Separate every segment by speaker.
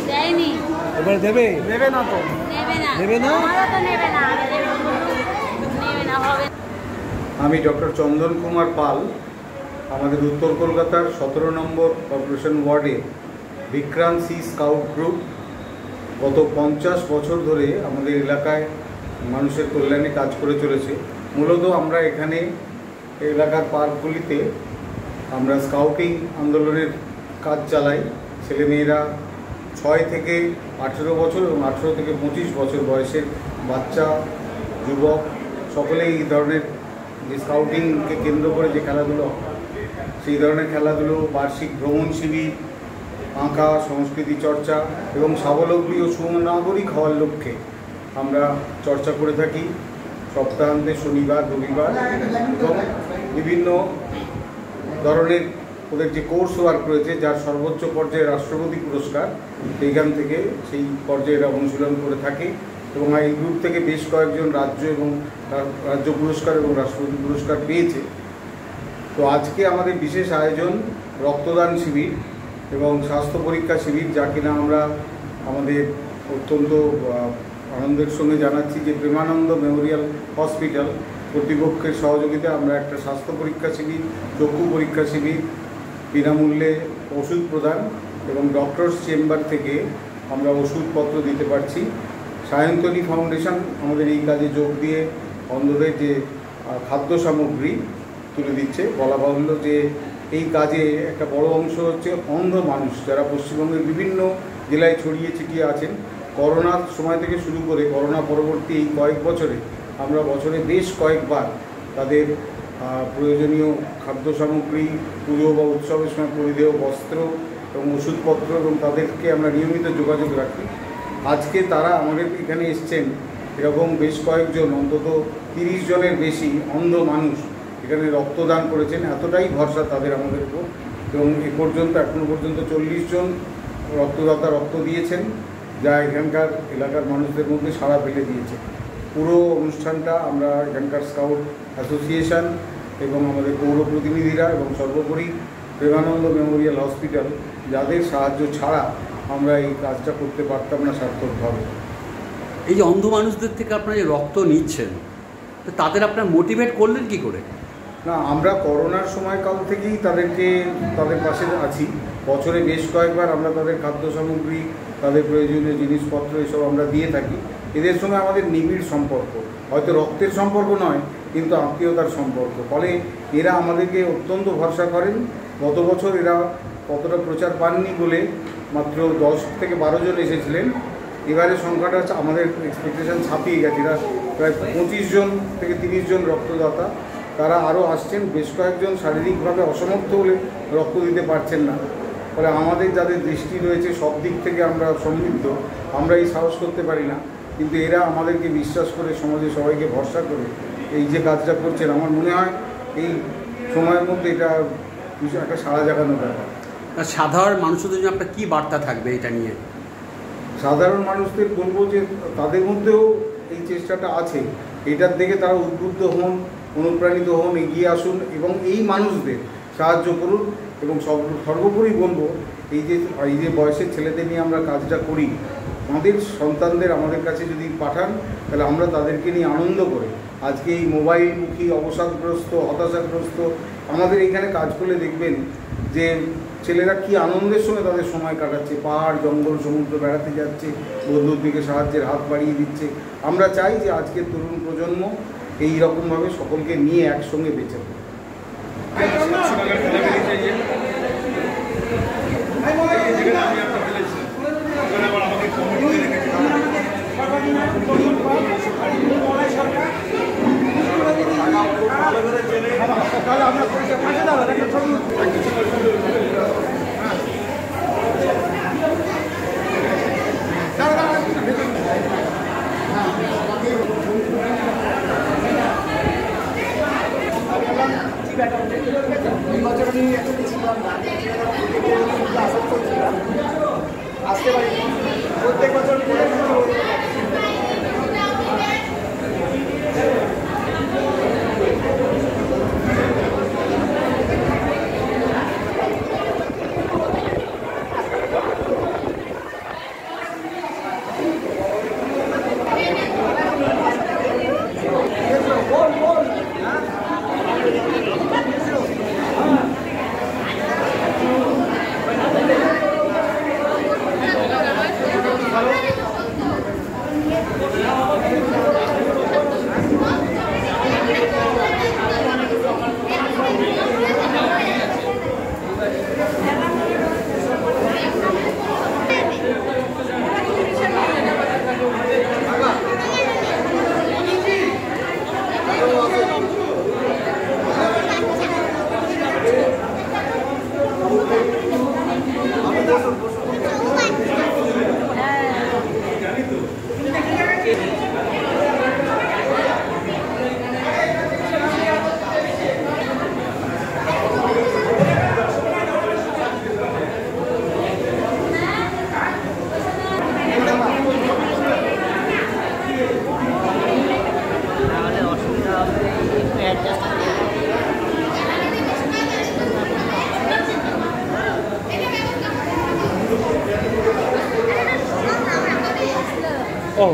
Speaker 1: দেয়নি।
Speaker 2: এবার দেবে?
Speaker 3: নেবে না তো,
Speaker 1: নেবে না,
Speaker 2: নেবে না?
Speaker 1: আমারও তো নেবে না, নেবে না, হবে।
Speaker 4: আমি ডক্টর চন্দন কুমার পাল, আমাদের উত্তর কলকাতার 17 নম্বর কর্পোরেশন ওয়ার্ডে বিক্রান্ত সি স্কাউট গ্রুপ গত 50 বছর ধরে আমাদের এলাকায় মানুষের কল্যাণে কাজ করে চলেছে। মূলত আমরা এখানে এলাকার পার্কগুলিতে আমরা স্কাউটিং আন্দোলনের কাজ চালাই। ছেলেমেয়েরা 6 থেকে 18 বছর এবং 18 থেকে 25 বছর বয়সের বাচ্চা, যুবক সকলেই এই ধরনের যে স্কাউটিংকে কেন্দ্র করে যে খেলাধুলো, সেই ধরনের খেলাধুলো, বার্ষিক ভ্রমণ শিবির, আঁকা, সংস্কৃতি চর্চা এবং স্বাবলম্বী ও সুনাগরিক হওয়ার লক্ষ্যে আমরা চর্চা করে থাকি। সপ্তাহান্তে শনিবার, রবিবার এবং বিভিন্ন ধরনের ওদের যে কোর্স ওয়ার্ক রয়েছে, যার সর্বোচ্চ পর্যায়ে রাষ্ট্রপতি পুরস্কার, সেইখান থেকে সেই পর্যায়ে এরা অনুশীলন করে থাকে এবং এই গ্রুপ থেকে বেশ কয়েকজন রাজ্য পুরস্কার এবং রাষ্ট্রপতি পুরস্কার পেয়েছে। তো আজকে আমাদের বিশেষ আয়োজন রক্তদান শিবির এবং স্বাস্থ্য পরীক্ষা শিবির, যা কিনা আমরা আমাদের অত্যন্ত আনন্দের সঙ্গে জানাচ্ছি যে প্রেমানন্দ মেমোরিয়াল হসপিটাল কর্তৃপক্ষের সহযোগিতায় আমরা একটা স্বাস্থ্য পরীক্ষা শিবির, চক্ষু পরীক্ষা শিবির, বিনামূল্যে ওষুধ প্রদান এবং ডক্টরস চেম্বার থেকে আমরা ওষুধপত্র দিতে পারছি। সায়ন্তনী ফাউন্ডেশন আমাদের এই কাজে যোগ দিয়ে অন্ধদের যে খাদ্য সামগ্রী তুলে দিচ্ছে। বলা বাহুল্য যে এই কাজে একটা বড় অংশ হচ্ছে অন্ধ মানুষ, যারা পশ্চিমবঙ্গের বিভিন্ন জেলায় ছড়িয়ে ছিটিয়ে আছেন। করোনার সময় থেকে শুরু করে করোনা পরবর্তী এই কয়েক বছরে আমরা বছরে বেশ কয়েকবার তাদের প্রয়োজনীয় খাদ্য সামগ্রী, পুজো বা উৎসবের সময় পরিধেয় বস্ত্র এবং ওষুধপত্র এবং তাদেরকে আমরা নিয়মিত যোগাযোগ রাখি। আজকে তারা আমাদের এখানে এসছেন, এরকম বেশ কয়েকজন, অন্তত 30 জনের বেশি অন্ধ মানুষ এখানে রক্তদান করেছেন। এতটাই ভরসা তাদের আমাদের উপর এবং এখনও পর্যন্ত 40 জন রক্তদাতা রক্ত দিয়েছেন, যা এখানকার এলাকার মানুষদের মধ্যে সাড়া ফেলে দিয়েছে। পুরো অনুষ্ঠানটা আমরা এখানকার স্কাউট অ্যাসোসিয়েশন এবং আমাদের পৌর প্রতিনিধিরা এবং সর্বোপরি প্রেমানন্দ মেমোরিয়াল হসপিটাল, যাদের সাহায্য ছাড়া আমরা এই কাজটা করতে পারতাম না সার্থকভাবে।
Speaker 2: এই যে অন্ধ মানুষদের থেকে আপনারা যে রক্ত নিচ্ছেন, তো তাদের আপনারা মোটিভেট করলেন কি করে?
Speaker 4: না, আমরা করোনার সময়কাল থেকেই তাদের পাশে আছি। বছরে বেশ কয়েকবার আমরা তাদের খাদ্য সামগ্রী, তাদের প্রয়োজনীয় জিনিসপত্র এসব আমরা দিয়ে থাকি। এদের সঙ্গে আমাদের নিবিড় সম্পর্ক, হয়তো রক্তের সম্পর্ক নয়, কিন্তু আত্মীয়তার সম্পর্ক। ফলে এরা আমাদেরকে অত্যন্ত ভরসা করেন। গত বছর এরা কতটা প্রচার পাননি বলে মাত্র 10 থেকে 12 জন এসেছিলেন। এবারে সংখ্যাটা আমাদের এক্সপেকটেশন ছাপিয়ে গেছে। এরা প্রায় 25 জন থেকে 30 জন রক্তদাতা, তারা আরও আসছেন। বেশ কয়েকজন শারীরিকভাবে অসমর্থ হলে রক্ত দিতে পারছেন না। ফলে আমাদের যাদের দৃষ্টি রয়েছে সব দিক থেকে আমরা সমৃদ্ধ, আমরা এই সাহস করতে পারি না, কিন্তু এরা আমাদেরকে বিশ্বাস করে, সমাজে সবাইকে ভরসা করে এই যে কাজটা করছেন, আমার মনে হয় এই সময়ের মধ্যে এটা একটা সাড়া জাগানো ব্যাপার।
Speaker 2: সাধারণ মানুষদের জন্য আপনার কী বার্তা থাকবে এটা নিয়ে?
Speaker 4: সাধারণ মানুষদের বলবো যে তাদের মধ্যেও এই চেষ্টাটা আছে, এটার দেখে তারা উদ্বুদ্ধ হন, অনুপ্রাণিত হন, এগিয়ে আসুন এবং এই মানুষদের সাহায্য করুন। এবং সর্বোপরি বলবো এই যে বয়সের ছেলেদের নিয়ে আমরা কাজটা করি, আমাদের সন্তানদের আমাদের কাছে যদি পাঠান, তাহলে আমরা তাদেরকে নিয়ে আনন্দ করে আজকে এই মোবাইলমুখী, অবসাদগ্রস্ত, হতাশাগ্রস্ত আমাদের এইখানে কাজ করলে দেখবেন যে ছেলেরা কি আনন্দের সঙ্গে তাদের সময় কাটাচ্ছে, পাহাড়, জঙ্গল, সমুদ্র বেড়াতে যাচ্ছে, বন্ধুর দিকে সাহায্যের হাত বাড়িয়ে দিচ্ছে। আমরা চাই যে আজকের তরুণ প্রজন্ম এই রকমভাবে সকলকে নিয়ে একসঙ্গে বেঁচে থাকে।
Speaker 3: এই বছর আমি একটা ছিলাম না, আসার করছিলাম।
Speaker 2: ও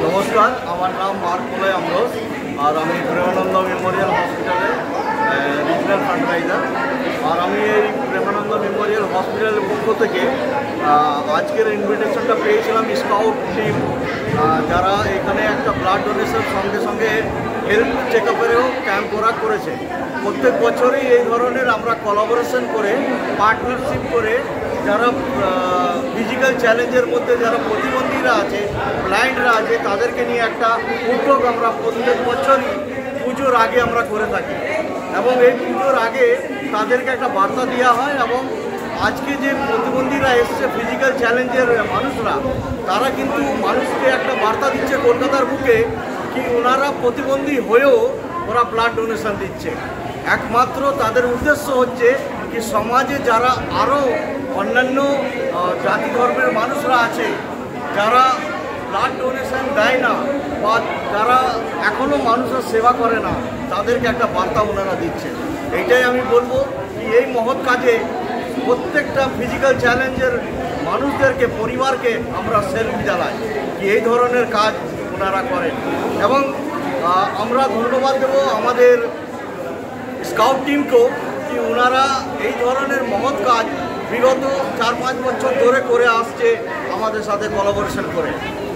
Speaker 3: নমস্কার, আমার নাম মার্ক মোলাই আমরোজ, আর আমি প্রেমানন্দ মেমোরিয়াল হসপিটালে রিজনাল ফান্ডরাইজার। আর আমি এই প্রেমানন্দ মেমোরিয়াল হসপিটালের পক্ষ থেকে আজকের ইনভিটেশনটা পেয়েছিলাম স্কাউট টিম, যারা এখানে একটা ব্লাড ডোনেশন সঙ্গে সঙ্গে হেলথ চেক আপেরও ক্যাম্প ওরা করেছে। প্রত্যেক বছরই এই ধরনের আমরা কোলাবোরেশন করে, পার্টনারশিপ করে, যারা ফিজিক্যাল চ্যালেঞ্জের মধ্যে যারা প্রতিবন্ধীরা আছে, ব্লাইন্ডরা আছে, তাদেরকে নিয়ে একটা উদ্যোগ আমরা প্রত্যেক বছরই পুজোর আগে আমরা করে থাকি। এবং এই পুজোর আগে তাদেরকে একটা বার্তা দেওয়া হয়, এবং আজকে যে প্রতিবন্ধীরা এসছে ফিজিক্যাল চ্যালেঞ্জের মানুষরা, তারা কিন্তু মানুষকে একটা বার্তা দিচ্ছে কলকাতার বুকে কি ওনারা প্রতিবন্ধী হয়েও ওরা ব্লাড ডোনেশন দিচ্ছে। একমাত্র তাদের উদ্দেশ্য হচ্ছে কি সমাজে যারা আরও অন্যান্য জাতি ধর্মের মানুষরা আছে, যারা ব্লাড ডোনেশন দেয় না বা যারা এখনও মানুষের সেবা করে না, তাদেরকে একটা বার্তা ওনারা দিচ্ছে। এইটাই আমি বলবো কি এই মহৎ কাজে প্রত্যেকটা ফিজিক্যাল চ্যালেঞ্জের মানুষদেরকে, পরিবারকে আমরা সেলফি জ্বালাই কি এই ধরনের কাজ ওনারা করেন। এবং আমরা ধন্যবাদ দেবো আমাদের স্কাউট টিমকেও কি ওনারা এই ধরনের মহৎ কাজ বিগত 4-5 বছর ধরে করে আসছে আমাদের সাথে কোলাবোরেশন করে।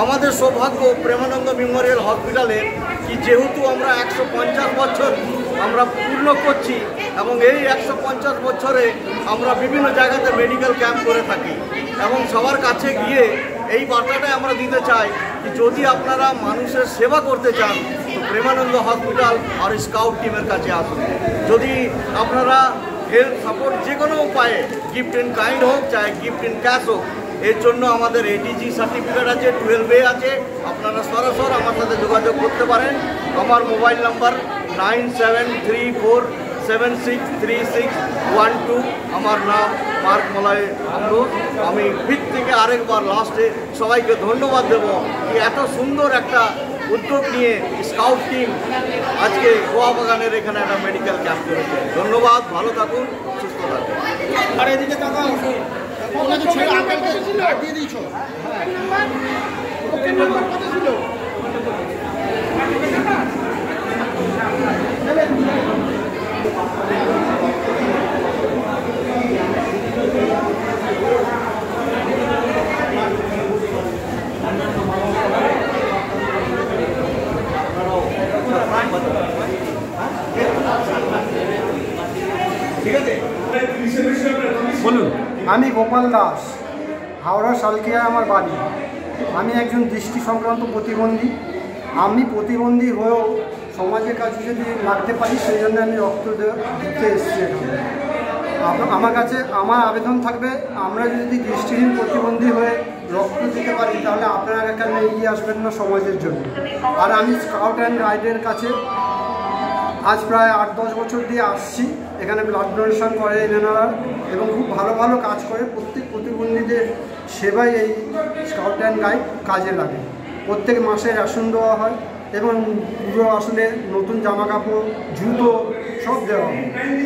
Speaker 3: আমাদের সৌভাগ্য প্রেমানন্দ মেমোরিয়াল হসপিটালে কি যেহেতু আমরা 150 বছর আমরা পূর্ণ করছি, এবং এই 150 বছরে আমরা বিভিন্ন জায়গাতে মেডিকেল ক্যাম্প করে থাকি, এবং সবার কাছে গিয়ে এই বার্তাটাই আমরা দিতে চাই যে যদি আপনারা মানুষের সেবা করতে চান তো প্রেমানন্দ হসপিটাল আর স্কাউট টিমের কাছে আসুন। যদি আপনারা হেল্প সাপোর্ট যে কোনো উপায়ে, গিফট ইন কাইন্ড হোক চাहे গিফট ইন ক্যাশ হোক, এর জন্য আমাদের এডিজি সার্টিফিকেট আছে, 12A আছে, আপনারা সরাসরি আমার সাথে যোগাযোগ করতে পারেন। আমার মোবাইল নাম্বার 9734763612। আমার নাম মার্ক মোলাই আমরোজ। আমি ভিত থেকে আরেকবার লাস্টে সবাইকে ধন্যবাদ দেবো কি এত সুন্দর একটা উদ্যোগ নিয়ে স্কাউট টিম আজকে গোয়া বাগানের এখানে একটা মেডিকেল ক্যাম্প করেছে। ধন্যবাদ, ভালো থাকুন, সুস্থ থাকুন।
Speaker 5: আর এদিকে দাদা ওনাকে ছেড়ে আঙ্কেলকে দিয়ে দিয়েছো। ওকে নাম্বার কত ছিল?
Speaker 2: বলুন।
Speaker 6: আমি গোপাল দাস, হাওড়া শালকিয়া আমার বাড়ি। আমি একজন দৃষ্টি সংক্রান্ত প্রতিবন্ধী। আমি প্রতিবন্ধী হয়েও সমাজের কাছে যদি লাগতে পারি সেই জন্য আমি রক্ত দিতে এসেছি এখানে। আমার কাছে আমার আবেদন থাকবে, আমরা যদি দৃষ্টিহীন প্রতিবন্ধী হয়ে রক্ত দিতে পারি তাহলে আপনারা এখানে এগিয়ে আসবেন না সমাজের জন্য। আর আমি স্কাউট অ্যান্ড গাইডের কাছে আজ প্রায় 8-10 বছর দিয়ে আসছি। এখানে ব্লাড ডোনেশন করে এনারা এবং খুব ভালো ভালো কাজ করে। প্রত্যেক প্রতিবন্ধীদের সেবায় এই স্কাউট অ্যান্ড গাইড কাজে লাগে। প্রত্যেক মাসে রেশন দেওয়া হয় এবং পুজো আসলে নতুন জামা কাপড়, জুতো সব দেওয়া হয়।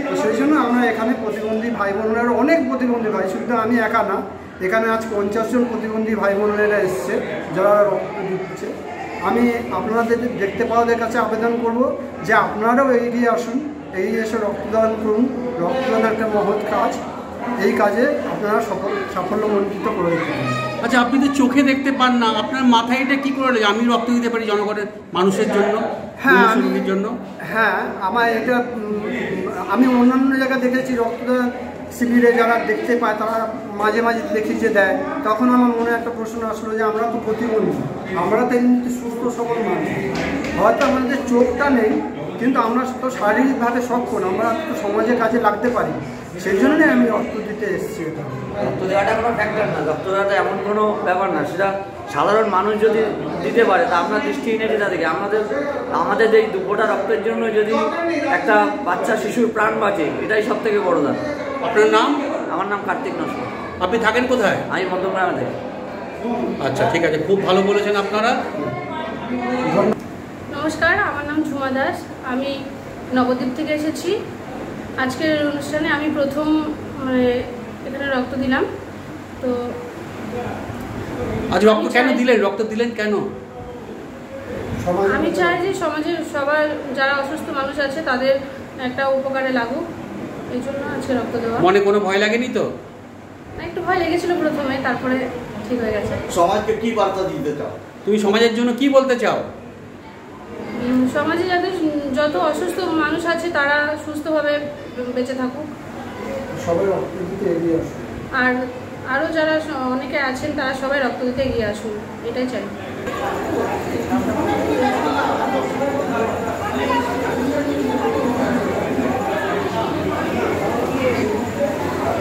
Speaker 6: তো সেই জন্য আমরা এখানে প্রতিবন্ধী ভাই বোনেরা, অনেক প্রতিবন্ধী ভাই, শুধু আমি একা না, এখানে আজ 50 জন প্রতিবন্ধী ভাই বোনেরা এসছে যারা রক্ত দিচ্ছে। আমি আপনাদের দেখতে পাওয়াদের কাছে আবেদন করব যে আপনারাও এগিয়ে আসুন, এগিয়ে এসে রক্তদান করুন। রক্তদান একটা মহৎ কাজ, এই কাজে আপনারা সাফল্যমণ্ডিত করে দিতে পারেন।
Speaker 2: আচ্ছা, আপনি তো চোখে দেখতে পান না, আপনার মাথায় এটা কী করে আমি রক্ত দিতে পারি জনগণের, মানুষের জন্য,
Speaker 6: হ্যাঁ
Speaker 2: জন্য?
Speaker 6: হ্যাঁ, আমার এটা আমি অন্যান্য জায়গায় দেখেছি রক্তদান শিবিরে যারা দেখতে পায় তারা মাঝে মাঝে দেখি যে দেয়। তখন আমার মনে একটা প্রশ্ন আসলো যে আমরা তো প্রতিবন্ধী, আমরা তো এমনিতে সুস্থ সবল মানুষ, হয়তো আমাদের চোখটা নেই কিন্তু আমরা তো শারীরিকভাবে সক্ষম, আমরা তো সমাজের কাজে লাগতে পারি। সেই জন্যই আমি রক্ত দিতে এসেছি।
Speaker 7: রক্ত দেওয়াটা কোনো ফ্যাক্টর না, রক্ত দেওয়াটা এমন কোনো ব্যাপার না, সেটা সাধারণ মানুষ যদি দিতে পারে তা আমরা দৃষ্টিহীনের যেটা দেখি আমাদের এই দুপোটা রক্তের জন্য যদি একটা বাচ্চা শিশুর প্রাণ বাঁচে, এটাই সব থেকে বড় দান।
Speaker 2: আপনার নাম?
Speaker 7: আমার নাম কার্তিক নস্কর।
Speaker 2: আপনি থাকেন কোথায়?
Speaker 7: আমি মধ্যমগ্রামে থাকি।
Speaker 2: আচ্ছা, ঠিক আছে, খুব ভালো বলেছেন আপনারা।
Speaker 1: নমস্কার, আমার নাম ঝুমা দাস। আমি নবদ্বীপ থেকে এসেছি। আজকের অনুষ্ঠানে আমি প্রথম এখানে রক্ত দিলাম। তো
Speaker 2: আজ রক্ত কেন দিলেন? রক্ত দিলেন কেন?
Speaker 1: আমি চাই যে সমাজের সবার যারা অসুস্থ মানুষ আছে তাদের একটা উপকারে লাগুক, এই জন্য আজকে রক্ত দেওয়া।
Speaker 2: মনে কোনো ভয় লাগেনি তো?
Speaker 1: একটু ভয় লেগেছিল প্রথমে, তারপরে ঠিক হয়ে গেছে।
Speaker 3: সমাজকে কি বার্তা দিতে চাও?
Speaker 2: তুমি সমাজের জন্য কি বলতে চাও?
Speaker 1: সমাজে যত অসুস্থ মানুষ আছে তারা সুস্থভাবে বেঁচে থাকুক,
Speaker 6: সবাই রক্ত দিতে এগিয়ে আসুন।
Speaker 1: আর আরও যারা অনেকে আছেন তারা সবাই রক্ত দিতে এগিয়ে আসুন, এটাই চাই।